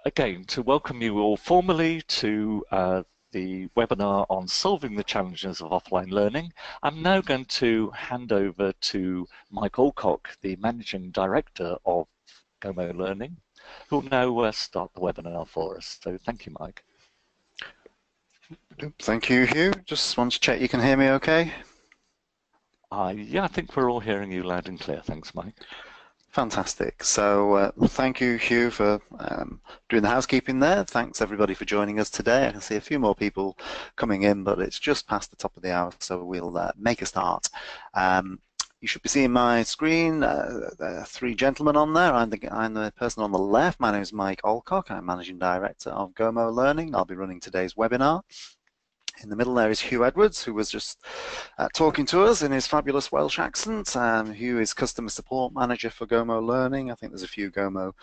again to welcome you all formally to the webinar on solving the challenges of offline learning. I'm now going to hand over to Mike Alcock, the Managing Director of GoMo Learning, who will now start the webinar for us. So thank you, Mike. Thank you, Hugh. Just want to check you can hear me okay? Yeah, I think we're all hearing you loud and clear. Thanks, Mike. Fantastic. So thank you, Hugh, for doing the housekeeping there. Thanks, everybody, for joining us today. I can see a few more people coming in, but it's just past the top of the hour, so we'll make a start. You should be seeing my screen. There are three gentlemen on there. I'm the person on the left. My name is Mike Alcock. I'm Managing Director of GoMo Learning. I'll be running today's webinar. In the middle there is Hugh Edwards, who was just talking to us in his fabulous Welsh accent. Hugh is Customer Support Manager for GoMo Learning. I think there's a few GoMo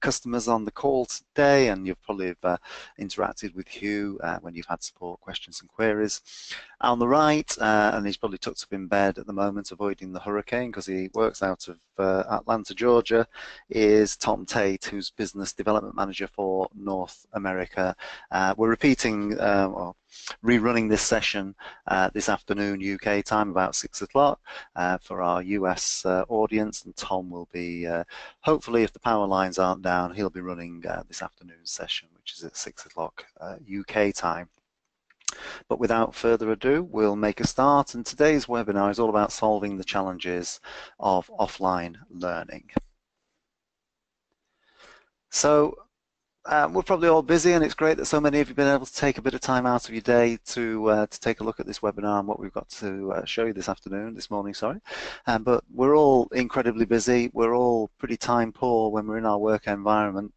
customers on the call today, and you've probably interacted with Hugh when you've had support questions and queries. On the right, and he's probably tucked up in bed at the moment, avoiding the hurricane because he works out of Atlanta, Georgia, is Tom Tate, who's Business Development Manager for North America. We're repeating, or rerunning this session this afternoon UK time about 6 o'clock for our US audience, and Tom will be, hopefully if the power lines aren't down, he'll be running this afternoon's session, which is at 6 o'clock UK time. But without further ado, we'll make a start, and today's webinar is all about solving the challenges of offline learning. So we're probably all busy, and it's great that so many of you have been able to take a bit of time out of your day to take a look at this webinar and what we've got to show you this morning, sorry. But we're all incredibly busy. We're all pretty time poor when we're in our work environment.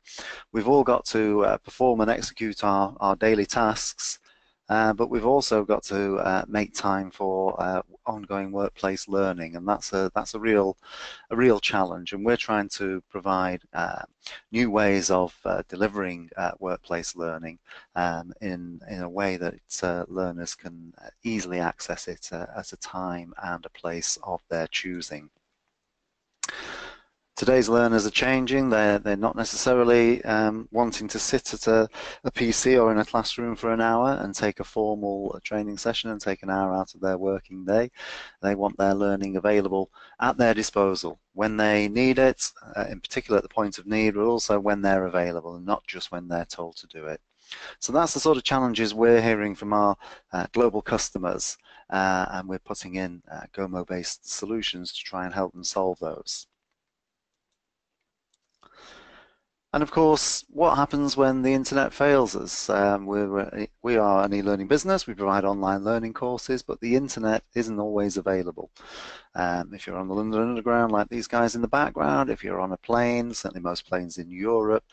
We've all got to perform and execute our daily tasks. But we've also got to make time for ongoing workplace learning, and that's a real challenge. And we're trying to provide new ways of delivering workplace learning in a way that learners can easily access it at a time and a place of their choosing. Today's learners are changing. They're not necessarily wanting to sit at a PC or in a classroom for an hour and take a formal training session and take an hour out of their working day. They want their learning available at their disposal when they need it, in particular at the point of need, but also when they're available and not just when they're told to do it. So that's the sort of challenges we're hearing from our global customers, and we're putting in GoMo-based solutions to try and help them solve those. And of course, what happens when the internet fails us? We are an e-learning business. We provide online learning courses, but the internet isn't always available. If you're on the London Underground, like these guys in the background, if you're on a plane, certainly most planes in Europe,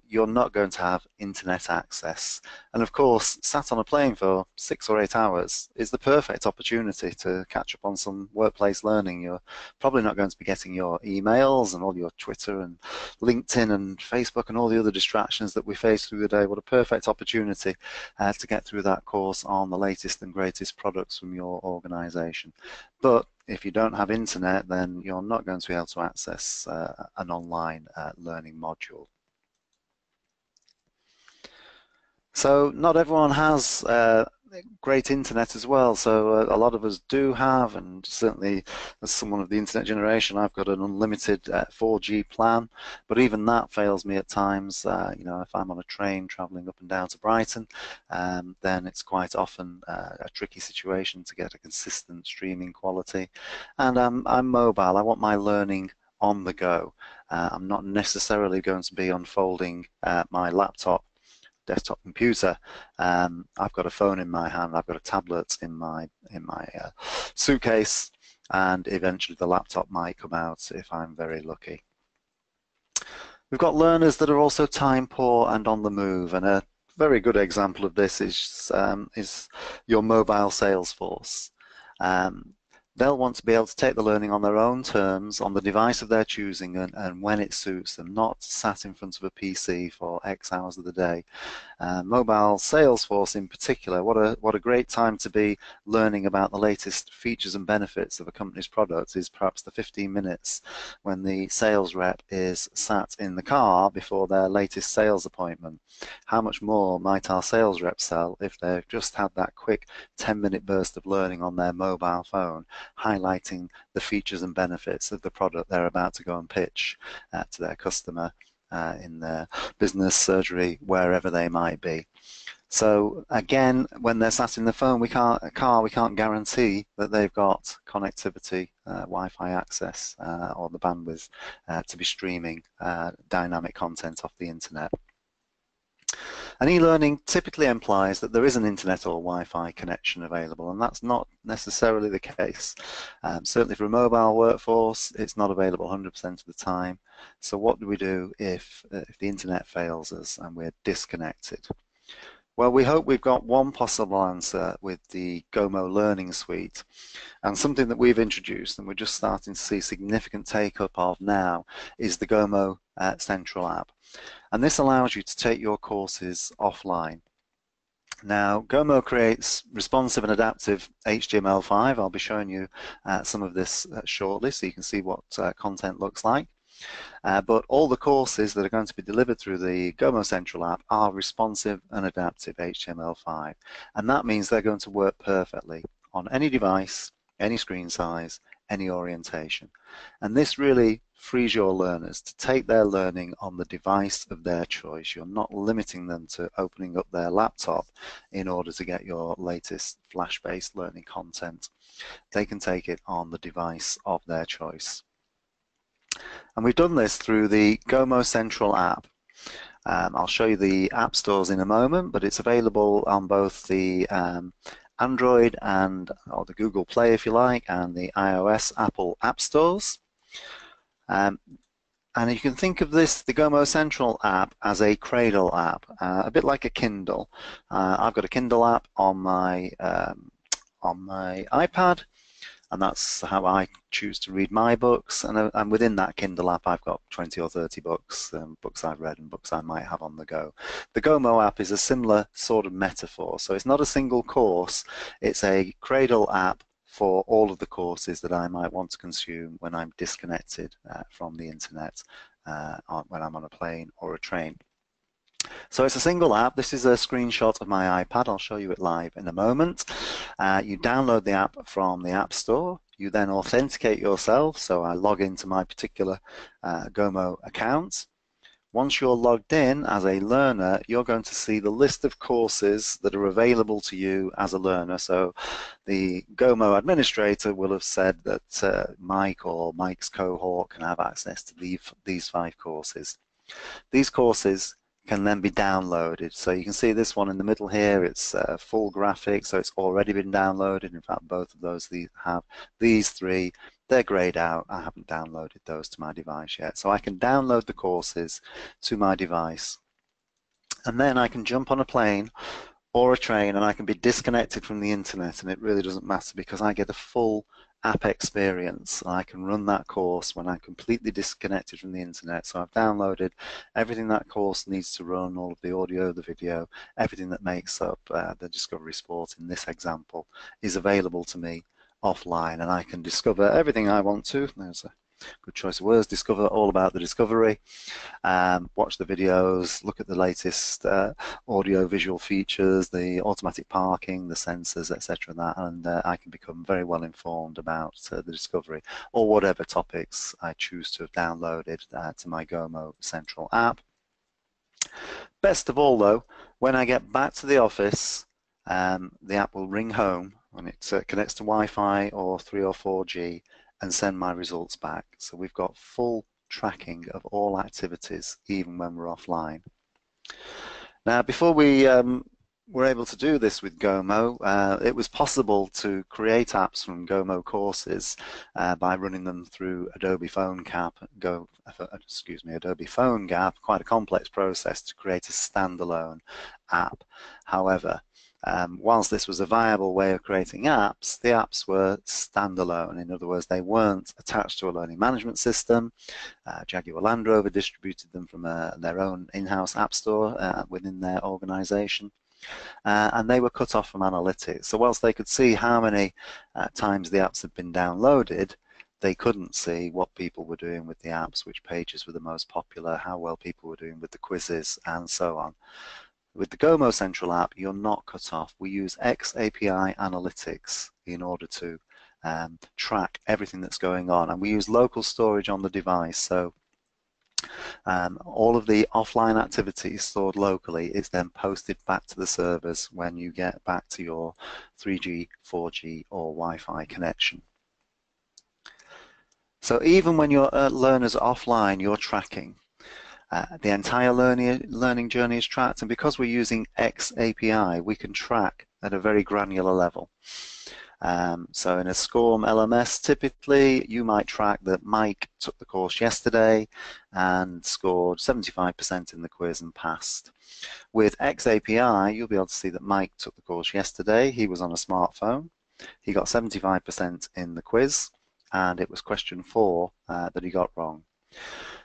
you're not going to have internet access. And of course, sat on a plane for 6 or 8 hours is the perfect opportunity to catch up on some workplace learning. You're probably not going to be getting your emails and all your Twitter and LinkedIn and Facebook and all the other distractions that we face through the day. What a perfect opportunity to get through that course on the latest and greatest products from your organization. But if you don't have internet, then you're not going to be able to access an online learning module. So not everyone has great internet as well, so a lot of us do have, and certainly as someone of the internet generation, I've got an unlimited 4G plan, but even that fails me at times. You know, if I'm on a train traveling up and down to Brighton, then it's quite often a tricky situation to get a consistent streaming quality. And I'm mobile. I want my learning on the go. I'm not necessarily going to be unfolding my laptop desktop computer. I've got a phone in my hand, I've got a tablet in my suitcase, and eventually the laptop might come out if I'm very lucky. We've got learners that are also time poor and on the move, and a very good example of this is your mobile sales force. they'll want to be able to take the learning on their own terms, on the device of their choosing, and when it suits them, not sat in front of a PC for X hours of the day. Mobile Salesforce in particular, what a great time to be learning about the latest features and benefits of a company's product is perhaps the 15 minutes when the sales rep is sat in the car before their latest sales appointment. How much more might our sales rep sell if they've just had that quick 10-minute burst of learning on their mobile phone, highlighting the features and benefits of the product they're about to go and pitch to their customer in their business, surgery, wherever they might be. So again, when they're sat in the phone, we can't guarantee that they've got connectivity, Wi-Fi access, or the bandwidth to be streaming dynamic content off the internet. And e-learning typically implies that there is an internet or Wi-Fi connection available, and that's not necessarily the case. Certainly for a mobile workforce, it's not available 100% of the time. So what do we do if the internet fails us and we're disconnected? Well, we hope we've got one possible answer with the GoMo Learning Suite, and something that we've introduced and we're just starting to see significant take-up of now is the GoMo Central app. And this allows you to take your courses offline. Now, GoMo creates responsive and adaptive HTML5. I'll be showing you some of this shortly so you can see what content looks like. But all the courses that are going to be delivered through the GoMo Central app are responsive and adaptive HTML5. And that means they're going to work perfectly on any device, any screen size, any orientation. And this really frees your learners to take their learning on the device of their choice. You're not limiting them to opening up their laptop in order to get your latest Flash-based learning content. They can take it on the device of their choice. And we've done this through the GoMo Central app. I'll show you the app stores in a moment, but it's available on both the Android or the Google Play, if you like, and the iOS Apple app stores. And you can think of this, the GoMo Central app, as a Cradle app, a bit like a Kindle. I've got a Kindle app on my iPad, and that's how I choose to read my books. And within that Kindle app, I've got 20 or 30 books, books I've read and books I might have on the go. The GoMo app is a similar sort of metaphor. So it's not a single course, it's a Cradle app for all of the courses that I might want to consume when I'm disconnected from the internet, when I'm on a plane or a train. So it's a single app. This is a screenshot of my iPad. I'll show you it live in a moment. You download the app from the App Store. You then authenticate yourself. So I log into my particular GoMo account. Once you're logged in as a learner, you're going to see the list of courses that are available to you as a learner. So the GoMo administrator will have said that Mike or Mike's cohort can have access to these 5 courses. These courses can then be downloaded. So you can see this one in the middle here, it's full graphics, so it's already been downloaded. In fact, both of those have these 3. They're grayed out. I haven't downloaded those to my device yet. So I can download the courses to my device. And then I can jump on a plane or a train and I can be disconnected from the internet, and it really doesn't matter because I get a full app experience. I can run that course when I'm completely disconnected from the internet. So I've downloaded everything that course needs to run, all of the audio, the video, everything that makes up the Discovery Sport in this example is available to me offline, and I can discover everything I want to. There's a good choice of words. Discover all about the Discovery, watch the videos, look at the latest audio visual features, the automatic parking, the sensors, etc. and I can become very well informed about the Discovery or whatever topics I choose to have downloaded to my GoMo Central app. Best of all though, when I get back to the office, the app will ring home when it connects to Wi-Fi or 3 or 4G and send my results back. So we've got full tracking of all activities even when we're offline. Now before we were able to do this with GoMo, it was possible to create apps from GoMo courses by running them through Adobe PhoneGap, Adobe PhoneGap, quite a complex process to create a standalone app. However, whilst this was a viable way of creating apps, the apps were standalone. In other words, they weren't attached to a learning management system. Jaguar Land Rover distributed them from their own in-house app store within their organization. And they were cut off from analytics. So whilst they could see how many times the apps had been downloaded, they couldn't see what people were doing with the apps, which pages were the most popular, how well people were doing with the quizzes, and so on. With the GoMo Central app, you're not cut off. We use XAPI analytics in order to track everything that's going on, and we use local storage on the device. So all of the offline activities stored locally is then posted back to the servers when you get back to your 3G, 4G, or Wi-Fi connection. So even when your learners are offline, you're tracking. The entire learning journey is tracked, and because we're using XAPI, we can track at a very granular level. So in a SCORM LMS, typically you might track that Mike took the course yesterday and scored 75% in the quiz and passed. With XAPI, you'll be able to see that Mike took the course yesterday. He was on a smartphone. He got 75% in the quiz, and it was question 4 that he got wrong.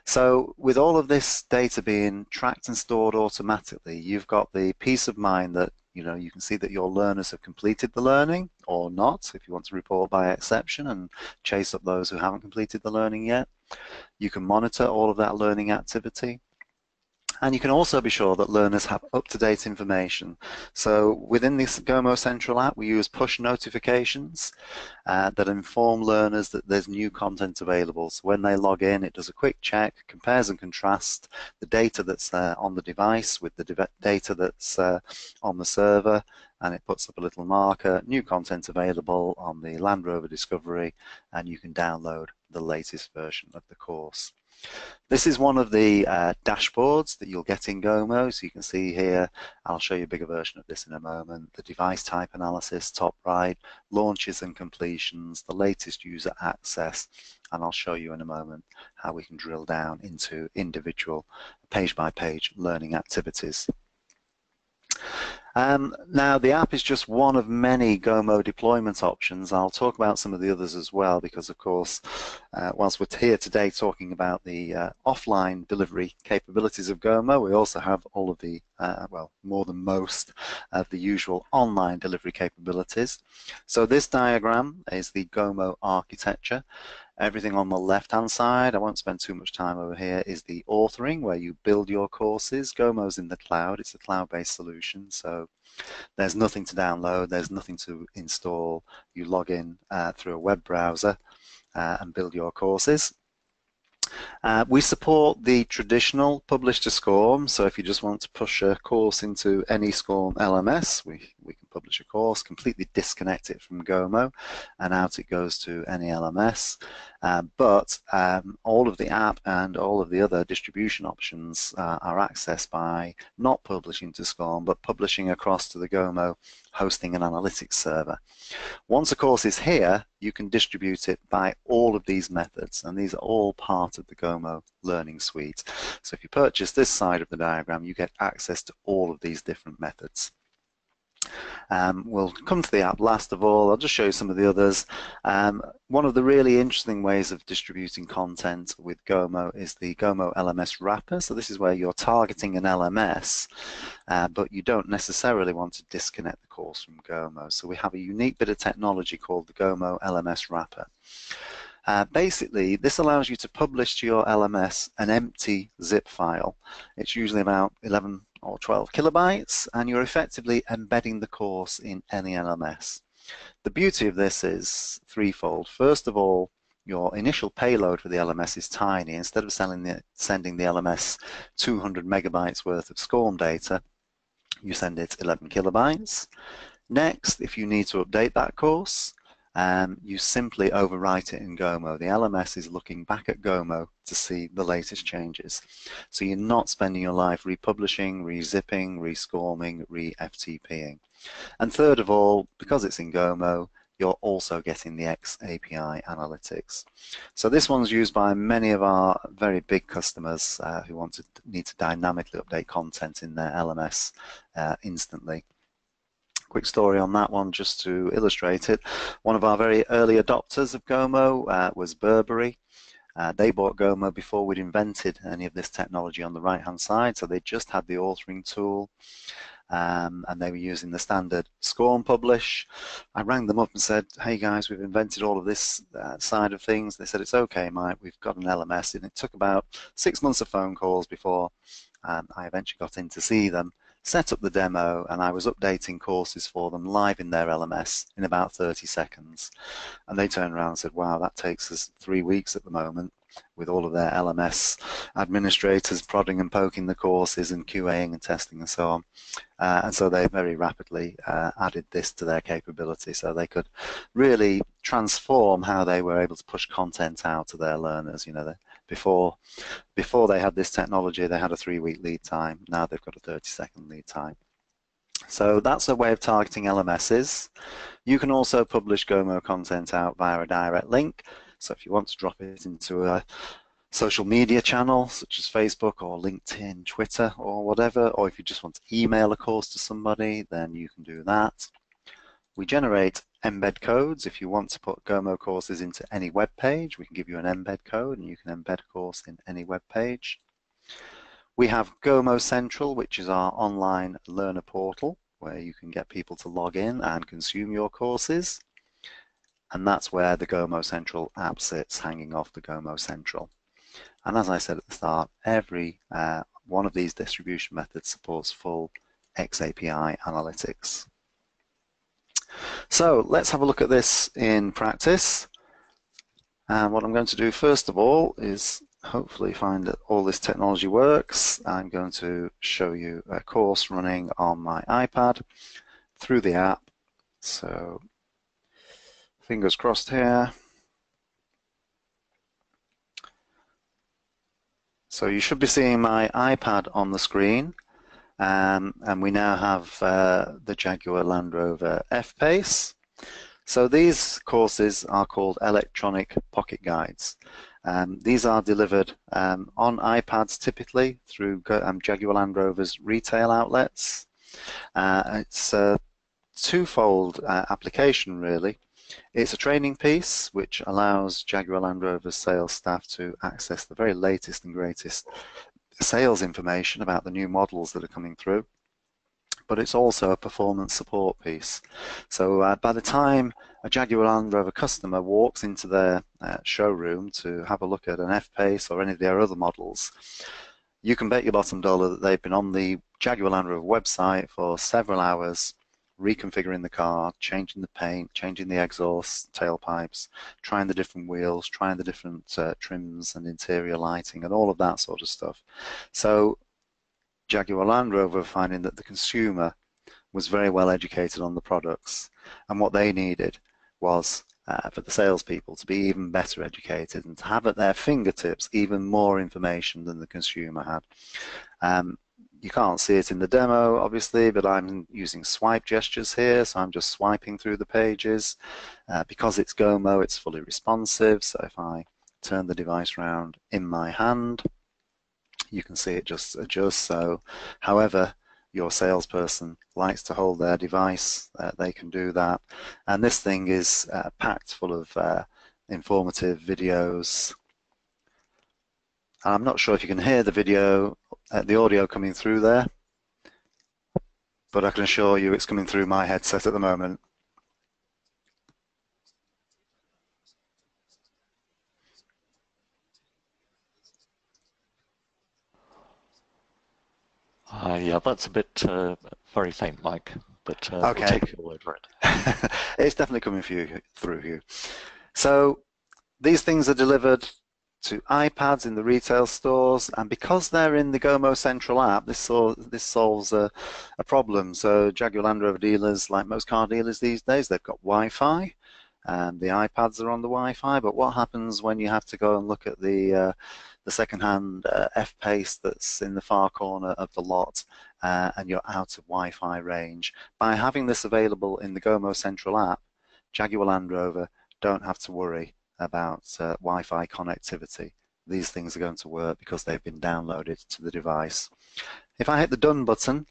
So with all of this data being tracked and stored automatically, you've got the peace of mind that you can see that your learners have completed the learning or not, if you want to report by exception and chase up those who haven't completed the learning yet. You can monitor all of that learning activity. And you can also be sure that learners have up-to-date information. So within this GoMo Central app, we use push notifications that inform learners that there's new content available. So when they log in, it does a quick check, compares and contrasts the data that's on the device with the data that's on the server, and it puts up a little marker, new content available on the Land Rover Discovery, and you can download the latest version of the course. This is one of the dashboards that you'll get in GoMo. So you can see here, I'll show you a bigger version of this in a moment, the device type analysis, top right, launches and completions, the latest user access, and I'll show you in a moment how we can drill down into individual page-by-page learning activities. Now the app is just one of many GoMo deployment options. I'll talk about some of the others as well, because of course whilst we're here today talking about the offline delivery capabilities of GoMo, we also have all of the well, more than most of the usual online delivery capabilities. So this diagram is the GoMo architecture. Everything on the left-hand side, I won't spend too much time over here, is the authoring, where you build your courses. GoMo's in the cloud. It's a cloud-based solution, so there's nothing to download, there's nothing to install. You log in through a web browser and build your courses. We support the traditional publish to SCORM, so if you just want to push a course into any SCORM LMS, we can publish a course, completely disconnect it from GoMo, and out it goes to any LMS. But all of the app and all of the other distribution options are accessed by not publishing to SCORM, but publishing across to the GoMo hosting and analytics server. Once a course is here, you can distribute it by all of these methods, and these are all part of the GoMo Learning Suite. So if you purchase this side of the diagram, you get access to all of these different methods. We'll come to the app last of all. I'll just show you some of the others. One of the really interesting ways of distributing content with GoMo is the GoMo LMS wrapper. So this is where you're targeting an LMS, but you don't necessarily want to disconnect the course from GoMo. So we have a unique bit of technology called the GoMo LMS wrapper. Basically, this allows you to publish to your LMS an empty zip file. It's usually about 11 or 12 kilobytes, and you're effectively embedding the course in any LMS. The beauty of this is threefold. First of all, your initial payload for the LMS is tiny. Instead of sending the LMS 200 megabytes worth of SCORM data, you send it 11 kilobytes. Next, if you need to update that course, you simply overwrite it in GoMo. The LMS is looking back at GoMo to see the latest changes. So you're not spending your life republishing, rezipping, rescorming, re-FTPing. And third of all, because it's in GoMo, you're also getting the XAPI analytics. So this one's used by many of our very big customers who need to dynamically update content in their LMS instantly. Quick story on that one just to illustrate it. One of our very early adopters of GoMo was Burberry. They bought GoMo before we'd invented any of this technology on the right-hand side, so they just had the authoring tool, and they were using the standard score and publish. I rang them up and said, hey guys, we've invented all of this side of things. They said, it's okay, Mike, we've got an LMS, and it took about 6 months of phone calls before I eventually got in to see them, set up the demo, and I was updating courses for them live in their LMS in about 30 seconds. And they turned around and said, wow, that takes us 3 weeks at the moment, with all of their LMS administrators prodding and poking the courses and QAing and testing and so on. And so they very rapidly added this to their capability, so they could really transform how they were able to push content out to their learners. You know, before they had this technology, they had a 3-week lead time. Now they've got a 30-second lead time. So that's a way of targeting LMSs. You can also publish GoMo content out via a direct link. So if you want to drop it into a social media channel such as Facebook or LinkedIn, Twitter or whatever, or if you just want to email a course to somebody, then you can do that. We generate embed codes. If you want to put GoMo courses into any web page, we can give you an embed code and you can embed a course in any web page. We have GoMo Central, which is our online learner portal where you can get people to log in and consume your courses. And that's where the GoMo Central app sits, hanging off the GoMo Central. And as I said at the start, every one of these distribution methods supports full XAPI analytics. So let's have a look at this in practice. And what I'm going to do first of all is hopefully find that all this technology works. I'm going to show you a course running on my iPad through the app. So fingers crossed here. So you should be seeing my iPad on the screen, and we now have the Jaguar Land Rover F-Pace. So these courses are called electronic pocket guides. These are delivered on iPads typically through Jaguar Land Rover's retail outlets. It's a twofold application really. It's a training piece which allows Jaguar Land Rover's sales staff to access the very latest and greatest sales information about the new models that are coming through. But it's also a performance support piece. So by the time a Jaguar Land Rover customer walks into their showroom to have a look at an F-Pace or any of their other models, you can bet your bottom dollar that they've been on the Jaguar Land Rover website for several hours, reconfiguring the car, changing the paint, changing the exhaust, tailpipes, trying the different wheels, trying the different trims and interior lighting and all of that sort of stuff. So Jaguar Land Rover finding that the consumer was very well educated on the products, and what they needed was for the salespeople to be even better educated and to have at their fingertips even more information than the consumer had. You can't see it in the demo, obviously, but I'm using swipe gestures here, so I'm just swiping through the pages. Because it's GoMo, it's fully responsive, so if I turn the device around in my hand, you can see it just adjusts. So however your salesperson likes to hold their device, they can do that. And this thing is packed full of informative videos. I'm not sure if you can hear the video, the audio coming through there, but I can assure you it's coming through my headset at the moment. Yeah, that's a bit very faint, Mike, but Okay. we'll take your word for it. It's definitely coming through you. So these things are delivered to iPads in the retail stores, and because they're in the GoMo Central app, this solves a problem. So Jaguar Land Rover dealers, like most car dealers these days, they've got Wi-Fi, and the iPads are on the Wi-Fi. But what happens when you have to go and look at the second-hand F-Pace that's in the far corner of the lot, and you're out of Wi-Fi range? By having this available in the GoMo Central app, Jaguar Land Rover don't have to worry about Wi-Fi connectivity. These things are going to work because they've been downloaded to the device. If I hit the Done button,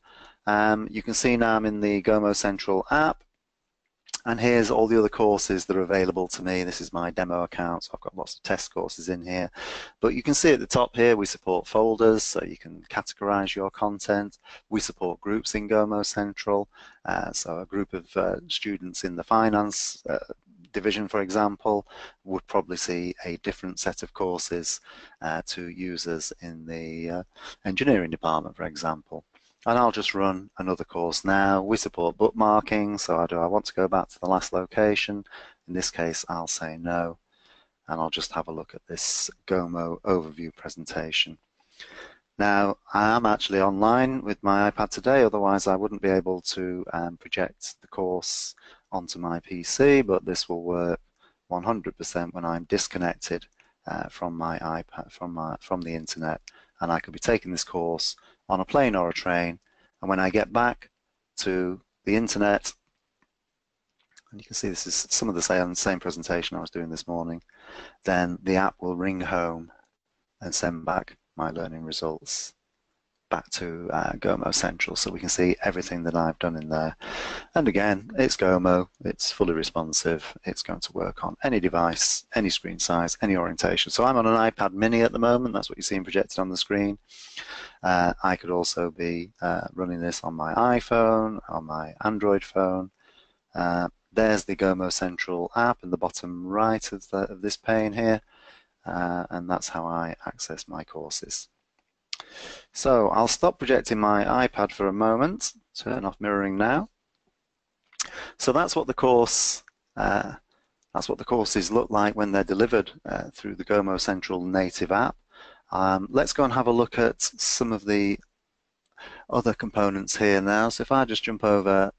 you can see now I'm in the GoMo Central app. And here's all the other courses that are available to me. This is my demo account, so I've got lots of test courses in here. But you can see at the top here, we support folders, so you can categorize your content. We support groups in GoMo Central. So a group of students in the finance division, for example, would probably see a different set of courses to users in the engineering department, for example. And I'll just run another course now. We support bookmarking, so do I want to go back to the last location? In this case, I'll say no, and I'll just have a look at this GoMo overview presentation. Now, I am actually online with my iPad today, otherwise I wouldn't be able to project the course onto my PC, but this will work 100% when I'm disconnected from my iPad, from the internet, and I could be taking this course on a plane or a train, and when I get back to the internet, and you can see this is some of the same presentation I was doing this morning, then the app will ring home and send back my learning results back to GoMo Central, so we can see everything that I've done in there. And again, it's GoMo, it's fully responsive, it's going to work on any device, any screen size, any orientation. So I'm on an iPad mini at the moment, that's what you're seeing projected on the screen. I could also be running this on my iPhone, on my Android phone. There's the GoMo Central app in the bottom right of this pane here, and that's how I access my courses. So I'll stop projecting my iPad for a moment, turn off mirroring now. So that's what the courses look like when they're delivered through the GoMo Central native app. Let's go and have a look at some of the other components here now. So if I just jump over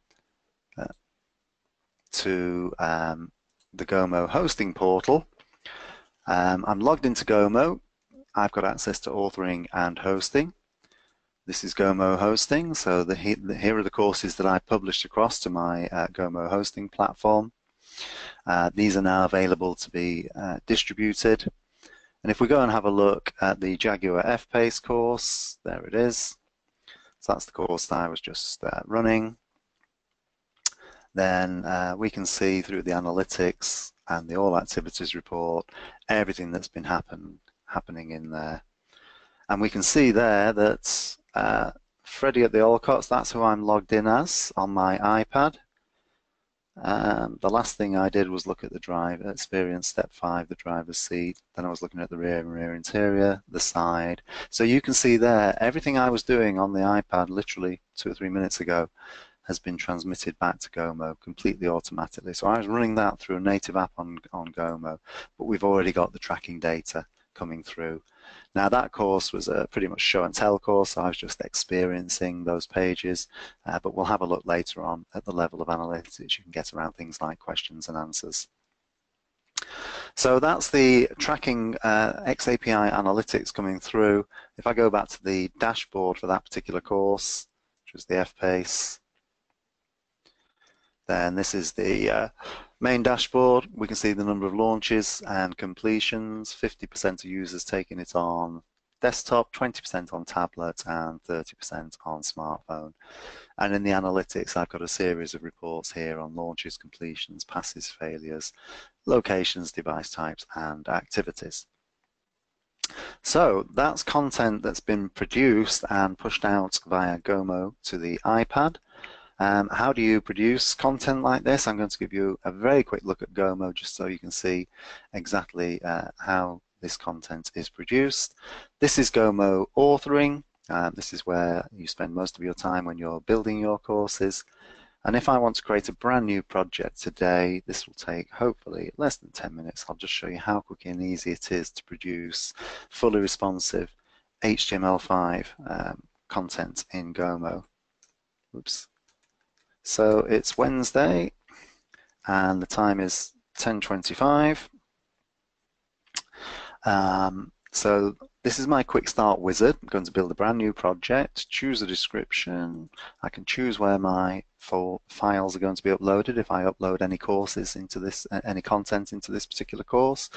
to the GoMo hosting portal, I'm logged into GoMo. I've got access to authoring and hosting. This is GoMo hosting, so here are the courses that I published across to my GoMo hosting platform. These are now available to be distributed. And if we go and have a look at the Jaguar F-Pace course, there it is. So that's the course that I was just running. Then we can see through the analytics and the all activities report everything that's been happening in there. And we can see there that Freddie at the Alcotts, that's who I'm logged in as on my iPad. The last thing I did was look at the driver experience, step 5, the driver's seat. Then I was looking at the rear and rear interior, the side. So you can see there, everything I was doing on the iPad literally 2 or 3 minutes ago has been transmitted back to GoMo completely automatically. So I was running that through a native app on GoMo, but we've already got the tracking data coming through. Now that course was a pretty much show and tell course, so I was just experiencing those pages, but we'll have a look later on at the level of analytics you can get around things like questions and answers. So that's the tracking XAPI analytics coming through. If I go back to the dashboard for that particular course, which was the F-Pace, then this is the main dashboard. We can see the number of launches and completions, 50% of users taking it on desktop, 20% on tablet, and 30% on smartphone. And in the analytics, I've got a series of reports here on launches, completions, passes, failures, locations, device types, and activities. So that's content that's been produced and pushed out via GoMo to the iPad. How do you produce content like this? I'm going to give you a very quick look at GoMo just so you can see exactly how this content is produced. This is GoMo authoring. This is where you spend most of your time when you're building your courses. And if I want to create a brand new project today, this will take hopefully less than 10 minutes. I'll just show you how quick and easy it is to produce fully responsive HTML5 content in GoMo. Oops. So it's Wednesday and the time is 10:25. So this is my quick start wizard. I'm going to build a brand new project, choose a description. I can choose where my files are going to be uploaded if I upload any courses into this, any content into this particular course.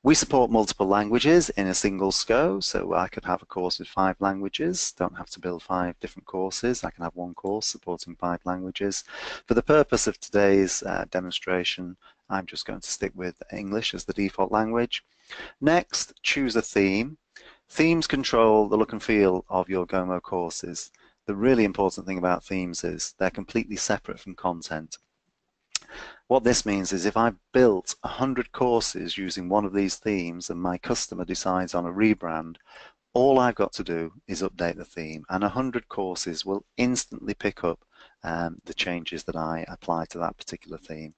We support multiple languages in a single SCO, so I could have a course with 5 languages, don't have to build 5 different courses. I can have one course supporting 5 languages. For the purpose of today's demonstration, I'm just going to stick with English as the default language. Next, choose a theme. Themes control the look and feel of your GoMo courses. The really important thing about themes is they're completely separate from content. What this means is if I've built 100 courses using one of these themes and my customer decides on a rebrand, all I've got to do is update the theme, and 100 courses will instantly pick up the changes that I apply to that particular theme.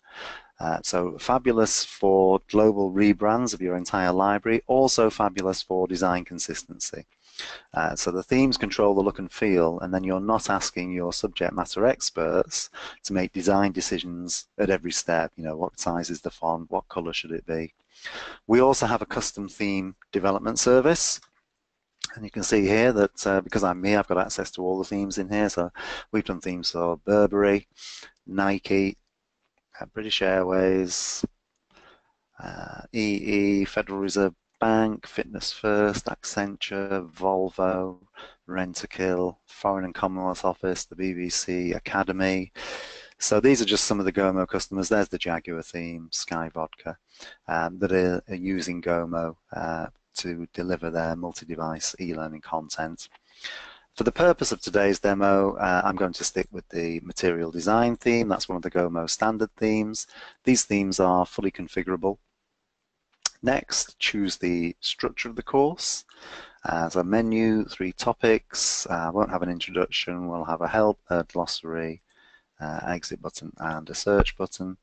So fabulous for global rebrands of your entire library, also fabulous for design consistency. So the themes control the look and feel, and then you're not asking your subject matter experts to make design decisions at every step. You know, what size is the font, what color should it be? We also have a custom theme development service. And you can see here that because I'm me, I've got access to all the themes in here. So we've done themes for Burberry, Nike, British Airways, EE, Federal Reserve Bank, Fitness First, Accenture, Volvo, Rentokil, Foreign and Commonwealth Office, the BBC, Academy. So these are just some of the GoMo customers. There's the Jaguar theme, Sky Vodka, that are using GoMo to deliver their multi-device e-learning content. For the purpose of today's demo, I'm going to stick with the material design theme. That's one of the GoMo standard themes. These themes are fully configurable. Next, choose the structure of the course. As a menu, 3 topics. Won't have an introduction. We'll have a help, a glossary, exit button, and a search button.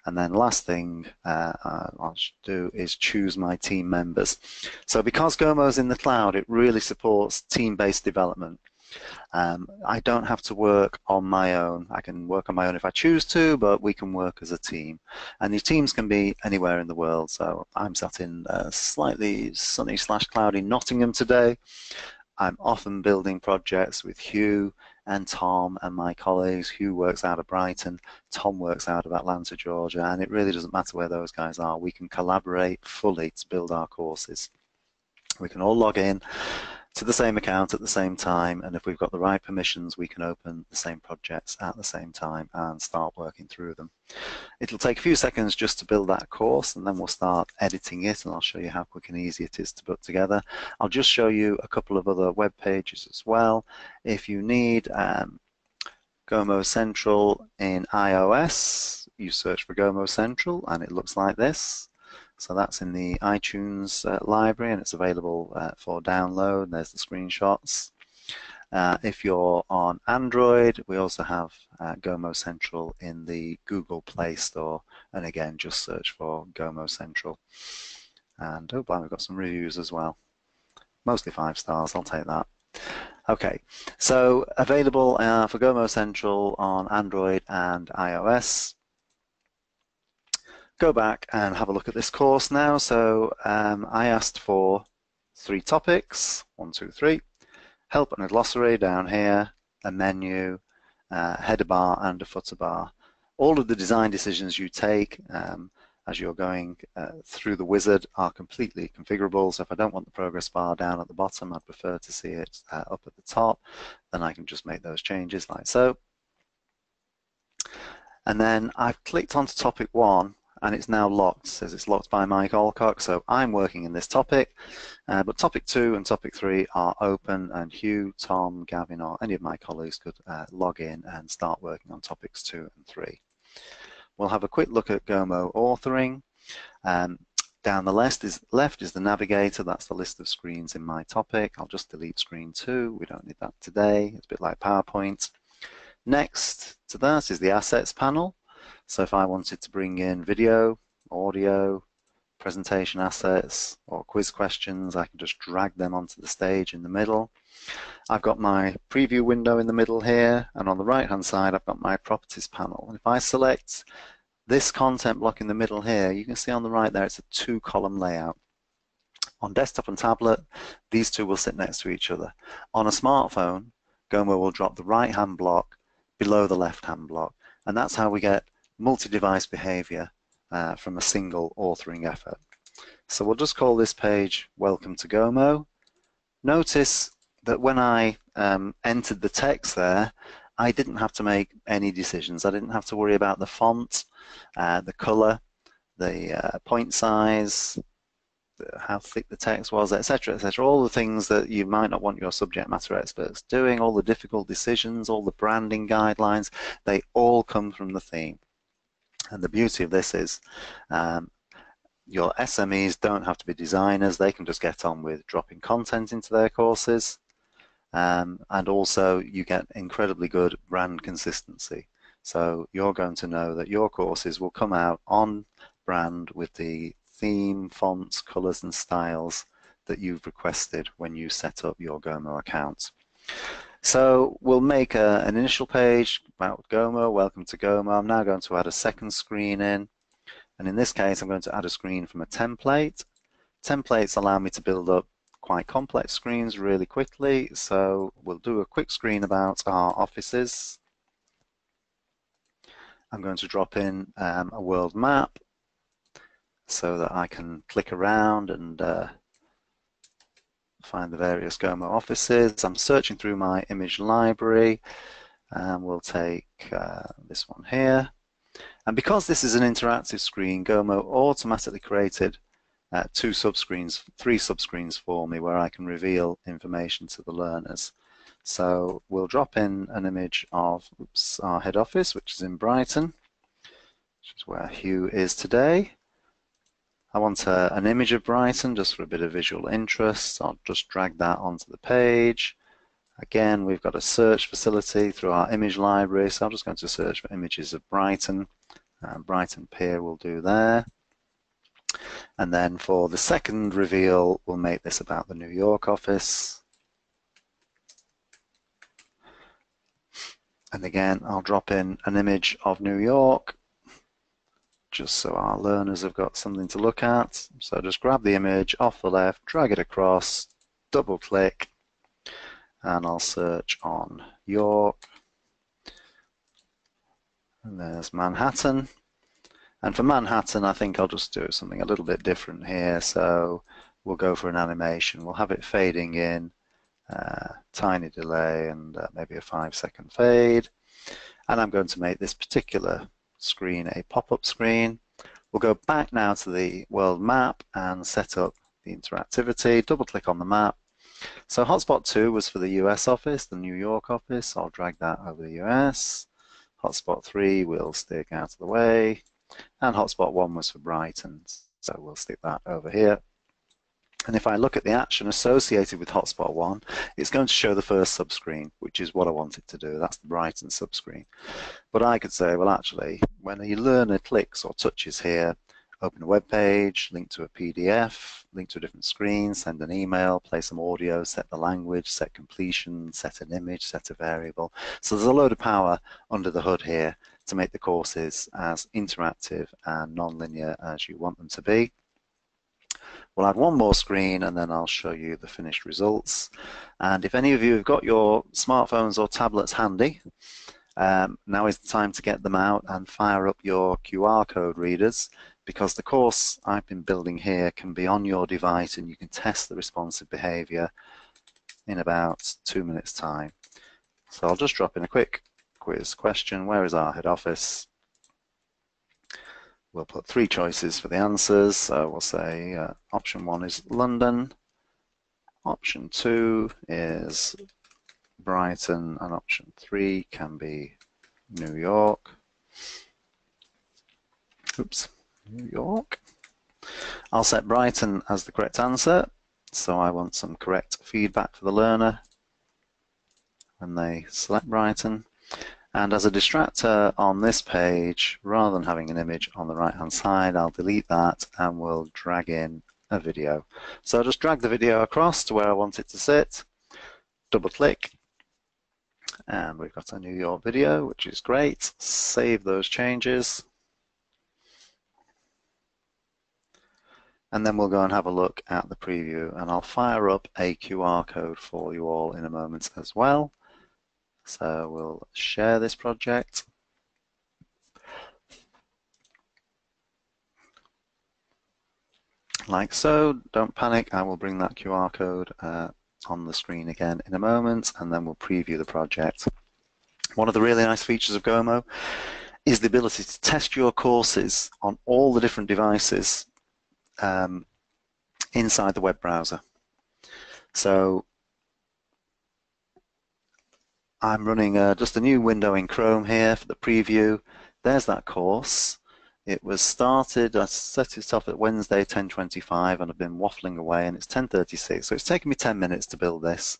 And then last thing I'll do is choose my team members. So because GoMo is in the cloud, it really supports team-based development. I don't have to work on my own. I can work on my own if I choose to, but we can work as a team. And these teams can be anywhere in the world. So I'm sat in slightly sunny/cloudy Nottingham today. I'm often building projects with Hugh and Tom and my colleagues. Hugh works out of Brighton, Tom works out of Atlanta, Georgia, and it really doesn't matter where those guys are. We can collaborate fully to build our courses. We can all log in to the same account at the same time, and if we've got the right permissions, we can open the same projects at the same time and start working through them. It'll take a few seconds just to build that course, and then we'll start editing it, and I'll show you how quick and easy it is to put together. I'll just show you a couple of other web pages as well. If you need GoMo Central in iOS, you search for GoMo Central, and it looks like this. So that's in the iTunes library, and it's available for download. There's the screenshots. If you're on Android, we also have GoMo Central in the Google Play Store, and again, just search for GoMo Central. And oh, we've got some reviews as well. Mostly 5 stars, I'll take that. Okay, so available for GoMo Central on Android and iOS. Go back and have a look at this course now. So I asked for 3 topics, 1, 2, 3, help and a glossary down here, a menu, header bar and a footer bar. All of the design decisions you take as you're going through the wizard are completely configurable. So if I don't want the progress bar down at the bottom, I'd prefer to see it up at the top, then I can just make those changes like so. And then I've clicked onto topic 1, and it's now locked. It says it's locked by Mike Alcock, so I'm working in this topic. But topic 2 and topic 3 are open, and Hugh, Tom, Gavin, or any of my colleagues could log in and start working on topics 2 and 3. We'll have a quick look at GoMo authoring. Down the left is the navigator. That's the list of screens in my topic. I'll just delete screen 2. We don't need that today. It's a bit like PowerPoint. Next to that is the assets panel. So if I wanted to bring in video, audio, presentation assets, or quiz questions, I can just drag them onto the stage in the middle. I've got my preview window in the middle here, and on the right-hand side, I've got my properties panel. And if I select this content block in the middle here, you can see on the right there, it's a 2-column layout. On desktop and tablet, these 2 will sit next to each other. On a smartphone, GoMo will drop the right-hand block below the left-hand block, and that's how we get multi-device behavior from a single authoring effort. So we'll just call this page Welcome to GoMo. Notice that when I entered the text there, I didn't have to make any decisions. I didn't have to worry about the font, the color, the point size, how thick the text was, etc., etc. All the things that you might not want your subject matter experts doing, all the difficult decisions, all the branding guidelines, they all come from the theme. And the beauty of this is your SMEs don't have to be designers. They can just get on with dropping content into their courses. And also you get incredibly good brand consistency. So you're going to know that your courses will come out on brand with the theme, fonts, colors and styles that you've requested when you set up your GoMo account. So we'll make an initial page about GoMo, welcome to GoMo. I'm now going to add a second screen in. And in this case, I'm going to add a screen from a template. Templates allow me to build up quite complex screens really quickly. So we'll do a quick screen about our offices. I'm going to drop in a world map so that I can click around and find the various GoMo offices. I'm searching through my image library, and we'll take this one here. And because this is an interactive screen, GoMo automatically created three subscreens for me where I can reveal information to the learners. So we'll drop in an image of our head office, which is in Brighton, which is where Hugh is today. I want an image of Brighton just for a bit of visual interest. I'll just drag that onto the page. Again, we've got a search facility through our image library, so I'm just going to search for images of Brighton. Brighton Pier will do there. And then for the second reveal, we'll make this about the New York office. And again, I'll drop in an image of New York, just so our learners have got something to look at. So just grab the image off the left, drag it across, double click, and I'll search on York. And there's Manhattan. And for Manhattan, I think I'll just do something a little bit different here. So we'll go for an animation. We'll have it fading in, tiny delay, and maybe a 5-second fade. And I'm going to make this particular screen a pop-up screen. We'll go back now to the world map and set up the interactivity. Double click on the map. So hotspot 2 was for the US office, the New York office. I'll drag that over the US. Hotspot 3 will stick out of the way. And hotspot 1 was for Brighton, so we'll stick that over here. And if I look at the action associated with hotspot 1, it's going to show the first subscreen, which is what I want it to do. That's the Brighton subscreen. But I could say, well, actually, when a learner clicks or touches here, open a web page, link to a PDF, link to a different screen, send an email, play some audio, set the language, set completion, set an image, set a variable. So there's a load of power under the hood here to make the courses as interactive and non-linear as you want them to be. We'll add one more screen and then I'll show you the finished results. And if any of you have got your smartphones or tablets handy, now is the time to get them out and fire up your QR code readers, because the course I've been building here can be on your device and you can test the responsive behavior in about 2 minutes time. So I'll just drop in a quick quiz question. Where is our head office? We'll put 3 choices for the answers. So we'll say option 1 is London, option 2 is Brighton, and option 3 can be New York. Oops, New York. I'll set Brighton as the correct answer, so I want some correct feedback for the learner when they select Brighton. And as a distractor on this page, rather than having an image on the right hand side, I'll delete that and we'll drag in a video. So I'll just drag the video across to where I want it to sit, double click, and we've got a New York video, which is great. Save those changes. And then we'll go and have a look at the preview, and I'll fire up a QR code for you all in a moment as well. So we'll share this project. like so. Don't panic, I will bring that QR code on the screen again in a moment, and then we'll preview the project. One of the really nice features of GoMo is the ability to test your courses on all the different devices inside the web browser. So I'm running just a new window in Chrome here for the preview. There's that course. It was started, I set it up at Wednesday 10:25 and I've been waffling away, and it's 10:36, so it's taken me 10 minutes to build this.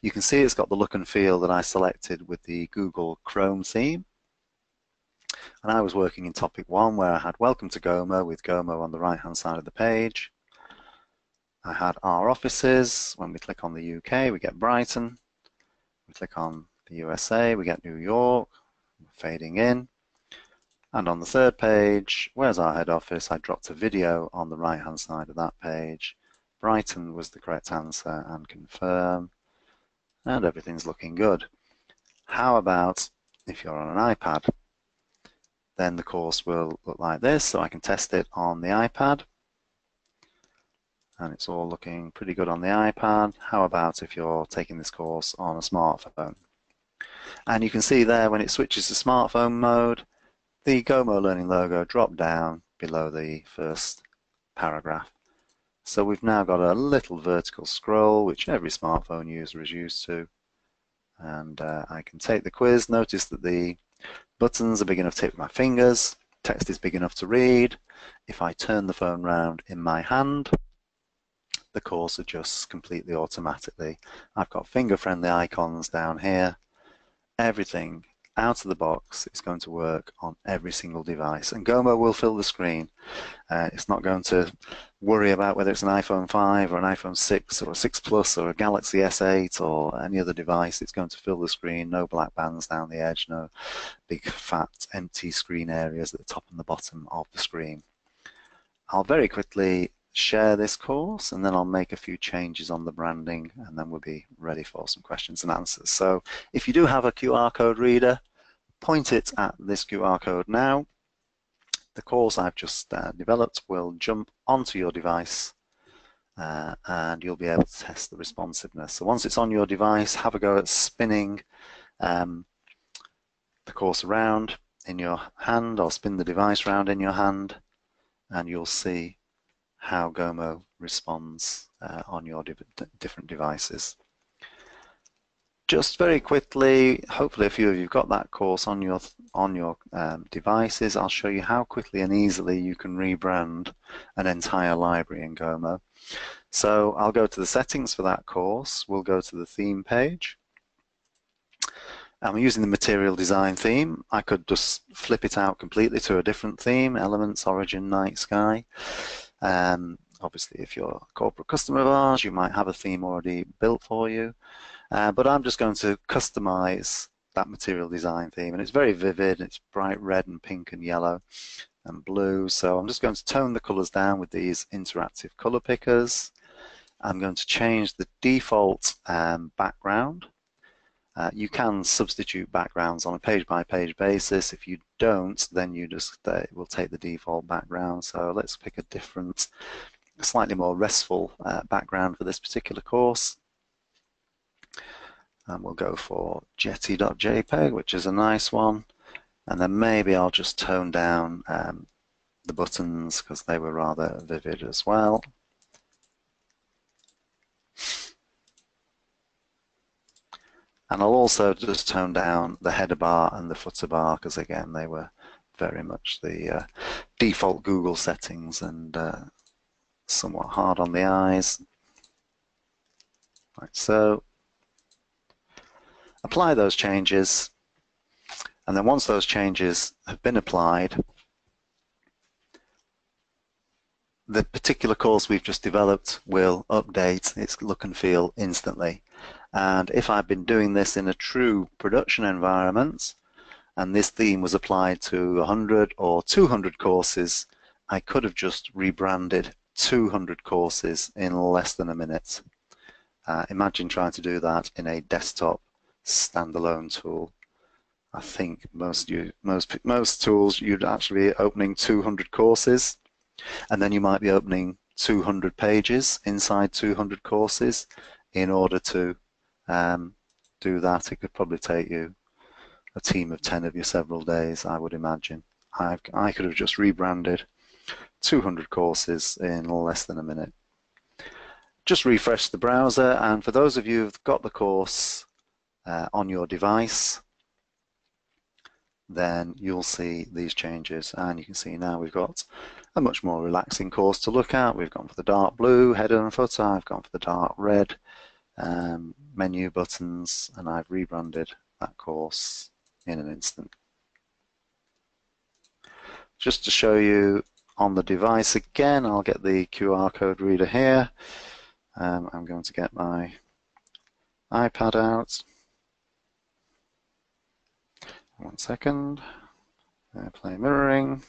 You can see it's got the look and feel that I selected with the Google Chrome theme. And I was working in topic 1 where I had Welcome to GoMo with GoMo on the right hand side of the page. I had our offices. When we click on the UK we get Brighton. We click on the USA we get New York, fading in. And on the third page, where's our head office? I dropped a video on the right hand side of that page. Brighton was the correct answer, and confirm, and everything's looking good. How about if you're on an iPad? Then the course will look like this, so I can test it on the iPad. And it's all looking pretty good on the iPad. How about if you're taking this course on a smartphone? And you can see there when it switches to smartphone mode, the GoMo Learning logo dropped down below the first paragraph. So we've now got a little vertical scroll, which every smartphone user is used to. And I can take the quiz. Notice that the buttons are big enough to hit with my fingers. Text is big enough to read. If I turn the phone round in my hand, the course adjusts completely automatically. I've got finger-friendly icons down here. Everything out of the box is going to work on every single device, and GoMo will fill the screen. It's not going to worry about whether it's an iPhone 5 or an iPhone 6 or a 6 Plus or a Galaxy S8 or any other device. It's going to fill the screen. No black bands down the edge, no big fat empty screen areas at the top and the bottom of the screen. I'll very quickly share this course, and then I'll make a few changes on the branding, and then we'll be ready for some questions and answers. So if you do have a QR code reader, point it at this QR code now. The course I've just developed will jump onto your device, and you'll be able to test the responsiveness. So once it's on your device, have a go at spinning the course around in your hand, or spin the device around in your hand, and you'll see how GoMo responds on your different devices. Just very quickly, hopefully a few of you have got that course on your devices. I'll show you how quickly and easily you can rebrand an entire library in GoMo. So I'll go to the settings for that course. We'll go to the theme page. I'm using the material design theme. I could just flip it out completely to a different theme, Elements, Origin, Night Sky. Obviously, if you're a corporate customer of ours, you might have a theme already built for you. But I'm just going to customize that material design theme, and it's very vivid. It's bright red and pink and yellow and blue. So I'm just going to tone the colors down with these interactive color pickers. I'm going to change the default background. You can substitute backgrounds on a page-by-page basis. If you don't, then you just will take the default background. So let's pick a different, slightly more restful background for this particular course. And we'll go for jetty.jpg, which is a nice one. And then maybe I'll just tone down the buttons because they were rather vivid as well. And I'll also just tone down the header bar and the footer bar because, again, they were very much the default Google settings and somewhat hard on the eyes. Like so. Apply those changes, and then once those changes have been applied, the particular course we've just developed will update its look and feel instantly. And if I've been doing this in a true production environment, and this theme was applied to 100 or 200 courses, I could have just rebranded 200 courses in less than a minute. Imagine trying to do that in a desktop standalone tool. I think most tools you'd actually be opening 200 courses, and then you might be opening 200 pages inside 200 courses. In order to do that, it could probably take you a team of 10 of you several days, I would imagine. I could have just rebranded 200 courses in less than a minute. Just refresh the browser, and for those of you who've got the course on your device, then you'll see these changes, and you can see now we've got a much more relaxing course to look at. We've gone for the dark blue header and footer, I've gone for the dark red menu buttons, and I've rebranded that course in an instant. Just to show you on the device again, I'll get the QR code reader here. I'm going to get my iPad out. 1 second. Play mirroring.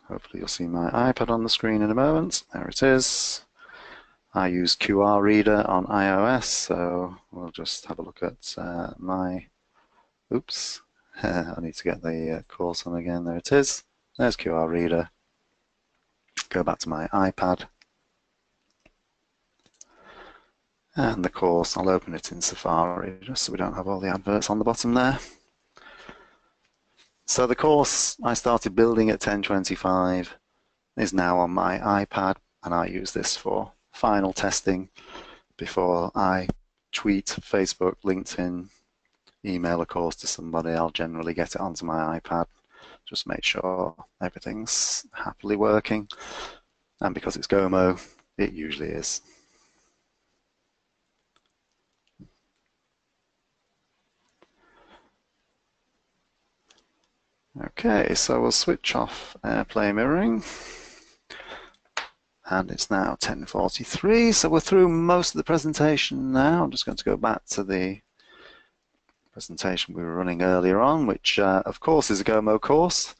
Hopefully you'll see my iPad on the screen in a moment. There it is. I use QR reader on iOS, so we'll just have a look at my, oops, I need to get the course on again. There it is. There's QR reader. Go back to my iPad. And the course, I'll open it in Safari just so we don't have all the adverts on the bottom there. So the course I started building at 10:25 is now on my iPad, and I use this for final testing before I tweet, Facebook, LinkedIn, email a course to somebody. I'll generally get it onto my iPad, just make sure everything's happily working, and because it's GoMo, it usually is. Okay, so we'll switch off AirPlay mirroring. And it's now 10:43, so we're through most of the presentation now. I'm just going to go back to the presentation we were running earlier on, which of course is a GoMo course.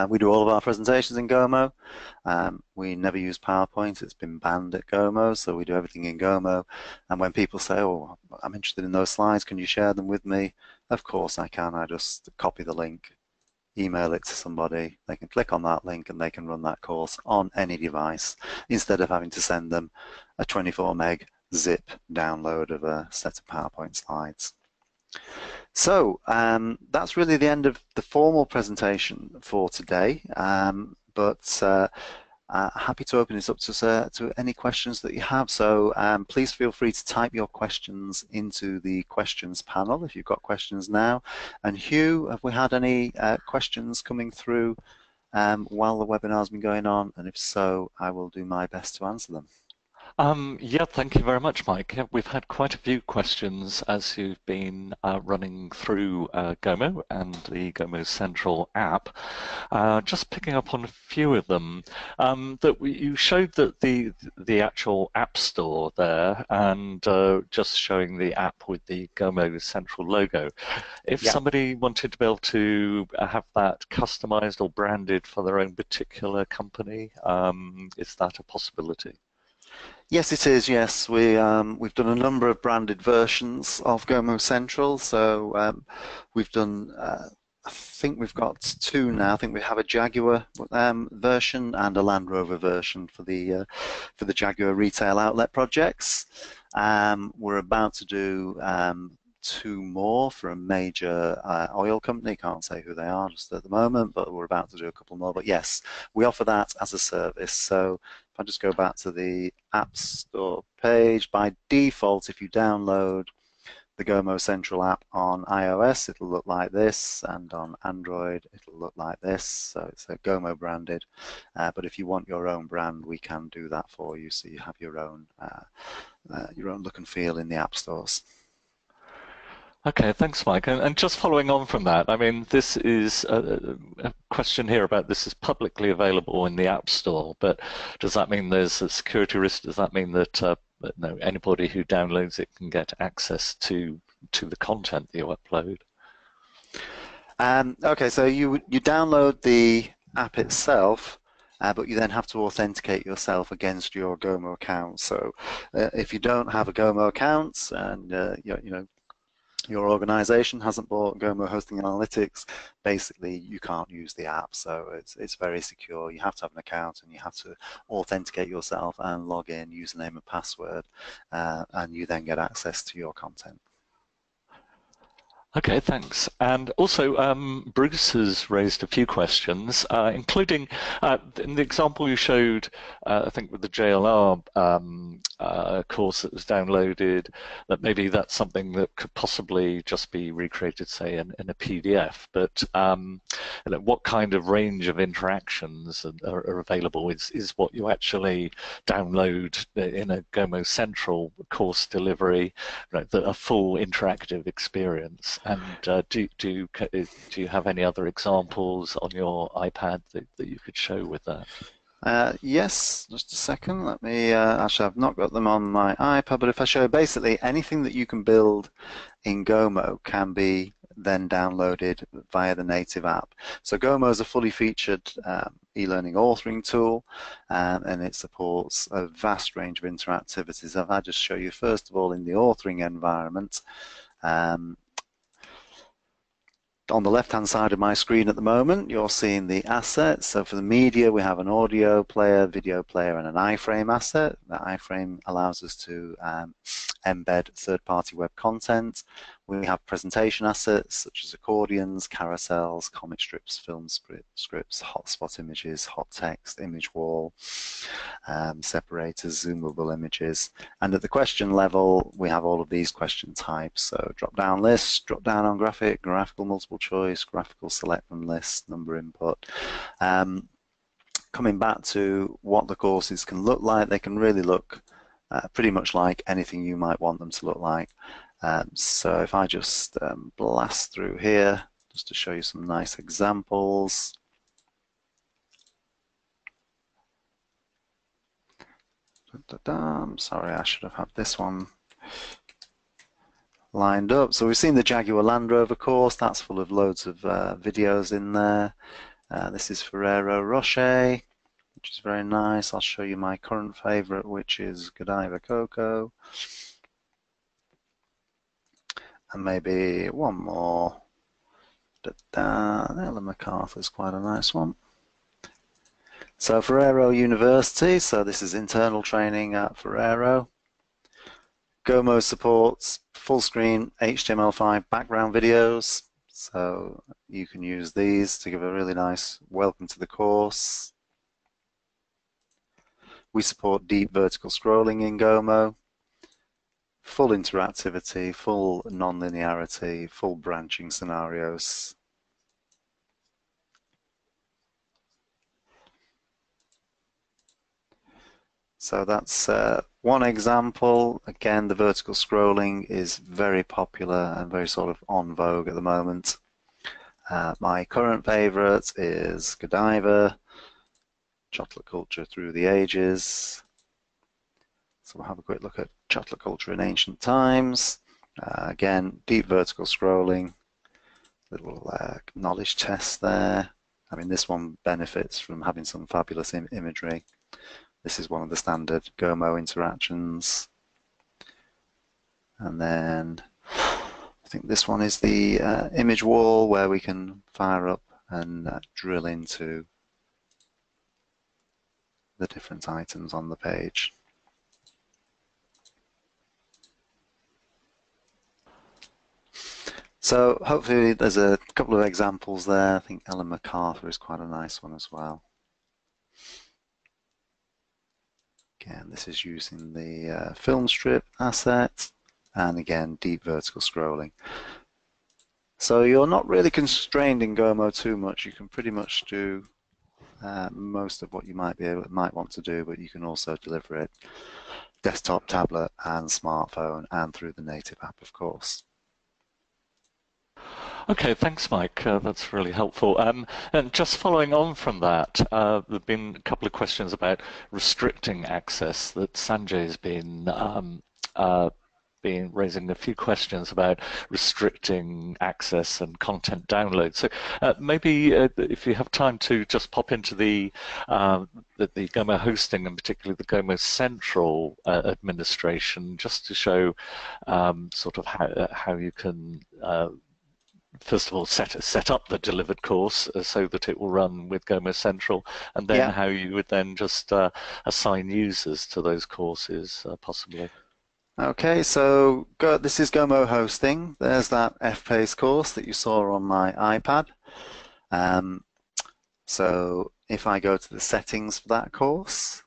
We do all of our presentations in GoMo. We never use PowerPoint, it's been banned at GoMo, so we do everything in GoMo. And when people say, oh, I'm interested in those slides, can you share them with me? Of course I can. I just copy the link, email it to somebody, they can click on that link and they can run that course on any device instead of having to send them a 24 meg zip download of a set of PowerPoint slides. So that's really the end of the formal presentation for today, but happy to open this up to any questions that you have. So please feel free to type your questions into the questions panel if you've got questions now. And Hugh, have we had any questions coming through while the webinar's been going on? And if so, I will do my best to answer them. Yeah, thank you very much, Mike. Yeah, we've had quite a few questions as you've been running through GoMo and the GoMo Central app. Just picking up on a few of them, you showed that the actual app store there, and just showing the app with the GoMo Central logo. If somebody wanted to be able to have that customized or branded for their own particular company, is that a possibility? Yes, it is. Yes, we've done a number of branded versions of GoMo Central. So we've done, I think we've got two now. I think we have a Jaguar version and a Land Rover version for the Jaguar retail outlet projects. We're about to do two more for a major oil company. Can't say who they are just at the moment, but we're about to do a couple more. But yes, we offer that as a service. So if I just go back to the App Store page, by default, if you download the GoMo Central app on iOS, it'll look like this, and on Android, it'll look like this. So it's a GoMo branded. But if you want your own brand, we can do that for you. So you have your own look and feel in the app stores. Okay, thanks, Mike. And just following on from that, I mean, this is a question here about this is publicly available in the App Store, but does that mean there's a security risk? Does that mean that no, anybody who downloads it can get access to the content that you upload? Okay, so you download the app itself, but you then have to authenticate yourself against your GoMo account. So if you don't have a GoMo account and your organization hasn't bought GoMo Hosting Analytics, basically you can't use the app. So it's very secure. You have to have an account and you have to authenticate yourself and log in, username and password, and you then get access to your content. Okay, thanks. And also, Bruce has raised a few questions, including in the example you showed, I think with the JLR course that was downloaded, that maybe that's something that could possibly just be recreated, say, in a PDF. But what kind of range of interactions are available is what you actually download in a GoMo Central course delivery, a full interactive experience. And do you have any other examples on your iPad that you could show with that? Yes, just a second. Let me, actually, I've not got them on my iPad, but if I show basically anything that you can build in GoMo can be then downloaded via the native app. So GoMo is a fully featured e-learning authoring tool, and it supports a vast range of interactivities. If I just show you first of all in the authoring environment, on the left-hand side of my screen at the moment, you're seeing the assets. So for the media, we have an audio player, video player, and an iframe asset. That iframe allows us to embed third-party web content. We have presentation assets such as accordions, carousels, comic strips, film scripts, hotspot images, hot text, image wall, separators, zoomable images. And at the question level, we have all of these question types. So drop-down list, drop-down on graphic, graphical multiple choice, graphical select from list, number input. Coming back to what the courses can look like, they can really look pretty much like anything you might want them to look like. So if I just blast through here, just to show you some nice examples. I'm sorry, I should have had this one lined up. So we've seen the Jaguar Land Rover course. That's full of loads of videos in there. This is Ferrero Rocher, which is very nice. I'll show you my current favorite, which is Godiva Cocoa. And maybe one more. Ellen MacArthur's quite a nice one. So Ferrero University, so this is internal training at Ferrero. GoMo supports full screen HTML5 background videos, so you can use these to give a really nice welcome to the course. We support deep vertical scrolling in GoMo, full interactivity, full non-linearity, full branching scenarios. So that's one example. Again, the vertical scrolling is very popular and very sort of on vogue at the moment. My current favorite is Godiva, chocolate culture through the ages. So we'll have a quick look at chocolate culture in ancient times. Again, deep vertical scrolling, little knowledge test there. I mean, this one benefits from having some fabulous imagery. This is one of the standard GoMo interactions. And then I think this one is the image wall where we can fire up and drill into the different items on the page. So hopefully there's a couple of examples there. I think Ellen MacArthur is quite a nice one as well. Again, this is using the film strip asset, and again, deep vertical scrolling. So you're not really constrained in GoMo too much. You can pretty much do most of what you might want to do, but you can also deliver it desktop, tablet, and smartphone, and through the native app, of course. Okay, thanks, Mike. That's really helpful. And just following on from that, there have been a couple of questions about restricting access that Sanjay's been been raising a few questions about restricting access and content download. So maybe if you have time to just pop into the GoMo hosting, and particularly the GoMo Central administration, just to show sort of how you can first of all set up the delivered course so that it will run with GoMo Central, and then Yeah. how you would then just assign users to those courses possibly. Okay, so this is GoMo hosting. There's that FPace course that you saw on my iPad. So if I go to the settings for that course,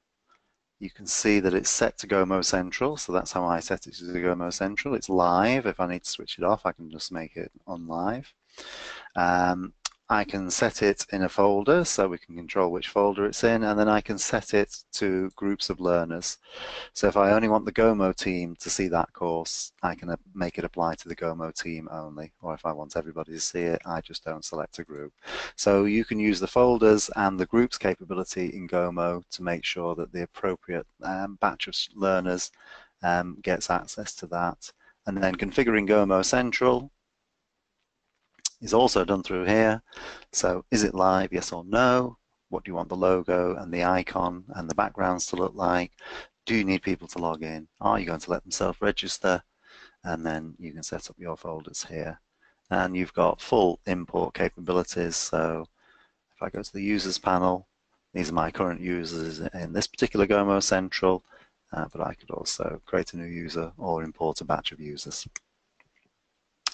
you can see that it's set to GoMo Central. So that's how I set it to the GoMo Central. It's live. If I need to switch it off, I can just make it on live. I can set it in a folder, so we can control which folder it's in, and then I can set it to groups of learners. So if I only want the GoMo team to see that course, I can make it apply to the GoMo team only. Or if I want everybody to see it, I just don't select a group. So you can use the folders and the groups capability in GoMo to make sure that the appropriate batch of learners gets access to that. And then configuring GoMo Central is also done through here. So is it live, yes or no? What do you want the logo and the icon and the backgrounds to look like? Do you need people to log in? Are you going to let them self-register? And then you can set up your folders here. And you've got full import capabilities. So if I go to the users panel, these are my current users in this particular GoMo Central, but I could also create a new user or import a batch of users.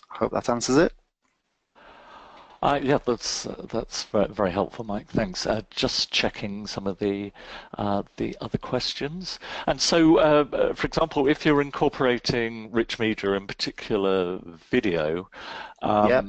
I hope that answers it. Yeah, that's very, very helpful, Mike. Thanks. Just checking some of the other questions. And so, for example, if you're incorporating rich media, in particular video, Yep.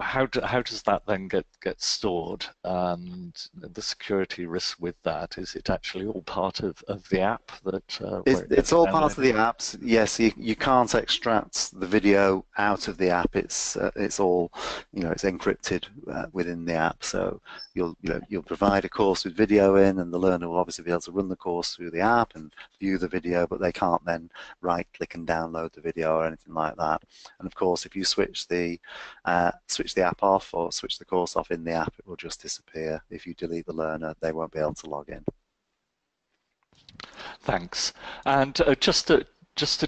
how does that then get stored, and the security risk with that? Is it actually all part of the app that where it It's gets all part of downloaded? the apps. Yes, you can't extract the video out of the app. It's all, it's encrypted within the app. So you'll provide a course with video in, and the learner will obviously be able to run the course through the app and view the video, but they can't then right-click and download the video or anything like that. And of course, if you switch the app off or switch the course off in the app, it will just disappear. If you delete the learner, they won't be able to log in. Thanks. And just to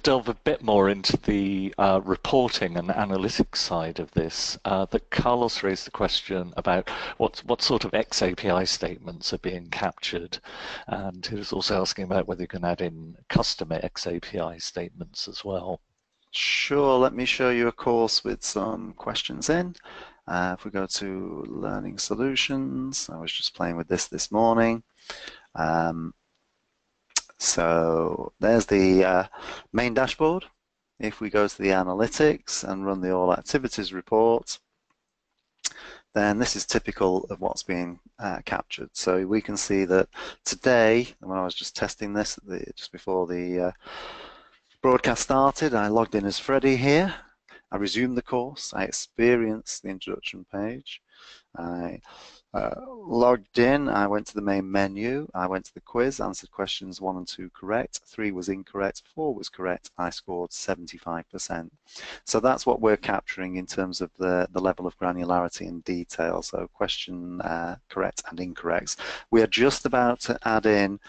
delve a bit more into the reporting and analytics side of this, that Carlos raised the question about what sort of XAPI statements are being captured, and he was also asking about whether you can add in customer XAPI statements as well. Sure, let me show you a course with some questions in. If we go to Learning Solutions, I was just playing with this morning. So there's the main dashboard. If we go to the analytics and run the all activities report, then this is typical of what's being captured. So we can see that today, when I was just testing this just before the broadcast started, I logged in as Freddie here. I resumed the course. I experienced the introduction page. I logged in, I went to the main menu, I went to the quiz, answered questions 1 and 2 correct, 3 was incorrect, 4 was correct, I scored 75%. So that's what we're capturing in terms of the level of granularity and detail, so question correct and incorrect. We are just about to add in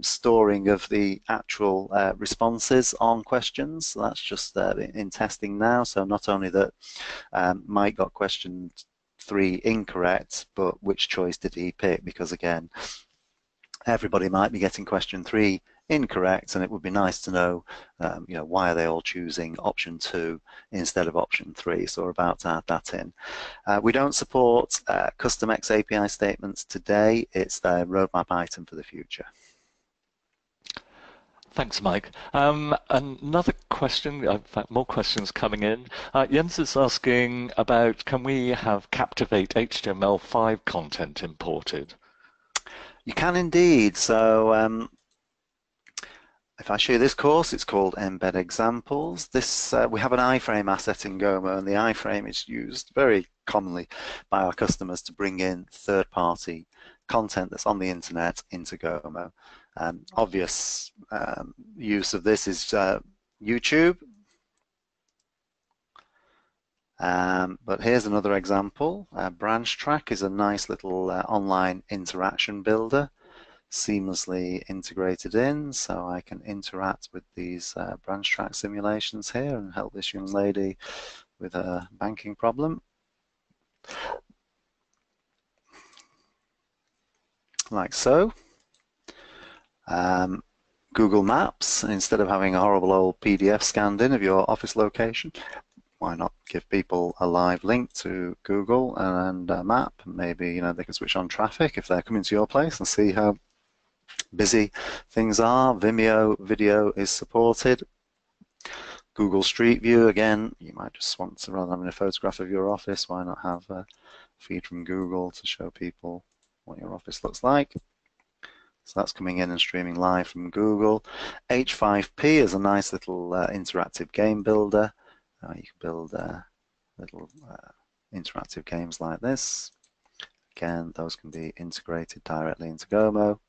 storing of the actual responses on questions, so that's just in testing now, so not only that Mike got question 3 incorrect, but which choice did he pick? Because again, everybody might be getting question 3 incorrect, and it would be nice to know, why are they all choosing option 2 instead of option 3? So we're about to add that in. We don't support custom XAPI statements today. It's the roadmap item for the future. Thanks, Mike. Another question, in fact, more questions coming in. Jens is asking about, can we have Captivate HTML5 content imported? You can indeed. So if I show you this course, it's called Embed Examples. This we have an iframe asset in GoMo, and the iframe is used very commonly by our customers to bring in third-party content that's on the internet into GoMo. Obvious use of this is YouTube. But here's another example. Branch Track is a nice little online interaction builder, seamlessly integrated in, so I can interact with these branch track simulations here and help this young lady with a banking problem. Like so. Google Maps, instead of having a horrible old PDF scanned in of your office location, why not give people a live link to Google and a map? Maybe they can switch on traffic if they're coming to your place and see how busy things are. Vimeo video is supported. Google Street View, again, you might just want to, rather than having a photograph of your office, why not have a feed from Google to show people what your office looks like. So that's coming in and streaming live from Google. H5P is a nice little interactive game builder. You can build little interactive games like this. Again, those can be integrated directly into GoMo.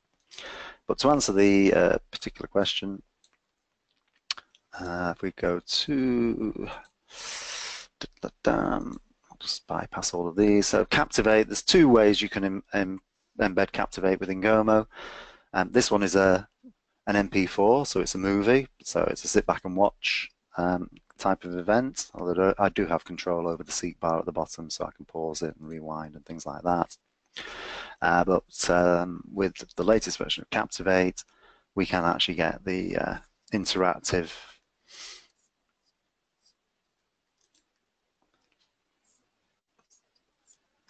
But to answer the particular question, if we go to, I'll just bypass all of these. So Captivate, there's two ways you can embed Captivate within GoMo. This one is an MP4, so it's a movie, so it's a sit back and watch type of event, although I do have control over the seat bar at the bottom, so I can pause it and rewind and things like that. But with the latest version of Captivate, we can actually get the interactive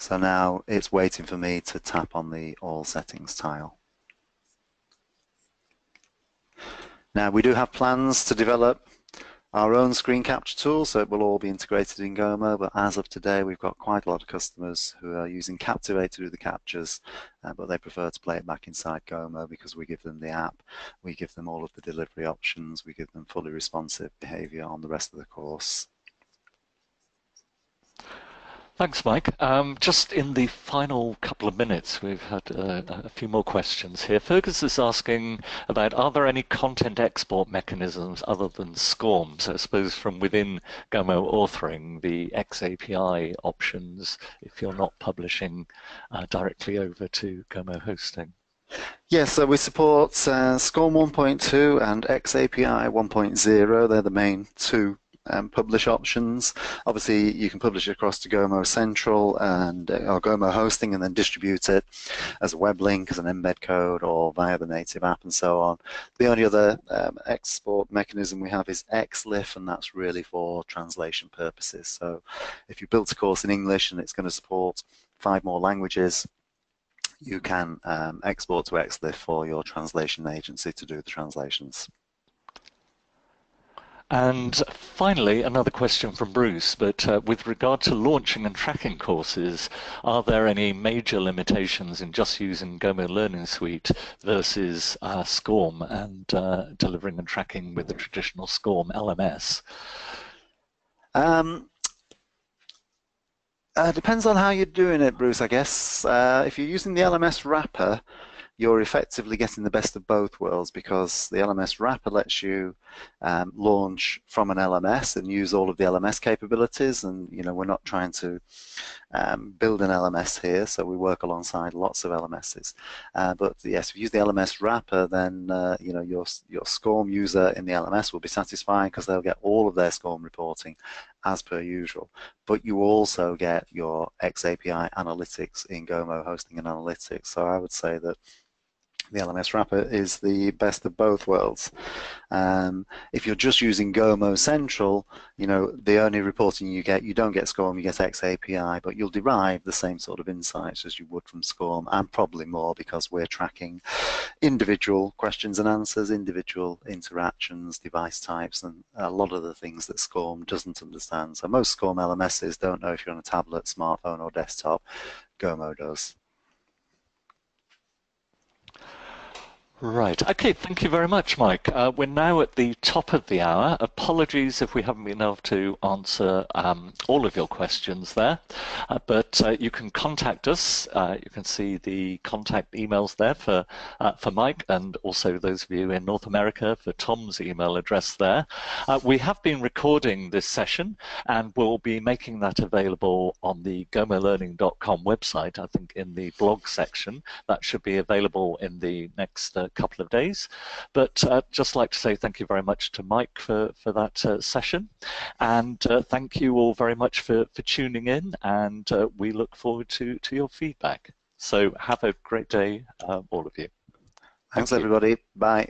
So now it's waiting for me to tap on the All Settings tile. Now we do have plans to develop our own screen capture tool, so it will all be integrated in GoMo, but as of today we've got quite a lot of customers who are using Captivate to do the captures, but they prefer to play it back inside GoMo because we give them the app, we give them all of the delivery options, we give them fully responsive behavior on the rest of the course. Thanks, Mike. Just in the final couple of minutes, we've had a few more questions here. Fergus is asking about, are there any content export mechanisms other than SCORM? So I suppose from within GoMo authoring, the XAPI options, if you're not publishing directly over to GoMo hosting. Yes, so we support SCORM 1.2 and XAPI 1.0. They're the main two publish options. Obviously, you can publish it across to GoMo Central and or GoMo hosting, and then distribute it as a web link, as an embed code, or via the native app, and so on. The only other export mechanism we have is XLIF, and that's really for translation purposes. So, if you built a course in English and it's going to support 5 more languages, you can export to XLIF for your translation agency to do the translations. And finally, another question from Bruce, but with regard to launching and tracking courses, are there any major limitations in just using GoMo Learning Suite versus SCORM and delivering and tracking with the traditional SCORM LMS? Depends on how you're doing it, Bruce, I guess. If you're using the LMS wrapper, you're effectively getting the best of both worlds, because the LMS wrapper lets you launch from an LMS and use all of the LMS capabilities, and we're not trying to build an LMS here, so we work alongside lots of LMSs. But yes, if you use the LMS wrapper, then your SCORM user in the LMS will be satisfied because they'll get all of their SCORM reporting as per usual. But you also get your XAPI analytics in GoMo hosting and analytics. So I would say that the LMS wrapper is the best of both worlds. If you're just using GoMo Central, the only reporting you don't get SCORM, you get XAPI, but you'll derive the same sort of insights as you would from SCORM, and probably more, because we're tracking individual questions and answers, individual interactions, device types, and a lot of the things that SCORM doesn't understand. So most SCORM LMSs don't know if you're on a tablet, smartphone, or desktop. GoMo does. Right. Okay. Thank you very much, Mike. We're now at the top of the hour. Apologies if we haven't been able to answer all of your questions there, but you can contact us. You can see the contact emails there for Mike, and also those of you in North America for Tom's email address there. We have been recording this session, and we'll be making that available on the GoMoLearning.com website. I think in the blog section that should be available in the next couple of days. But just like to say thank you very much to Mike for that session, and thank you all very much for tuning in, and we look forward to your feedback. So have a great day, all of you. Thanks, Thank you. everybody. Bye.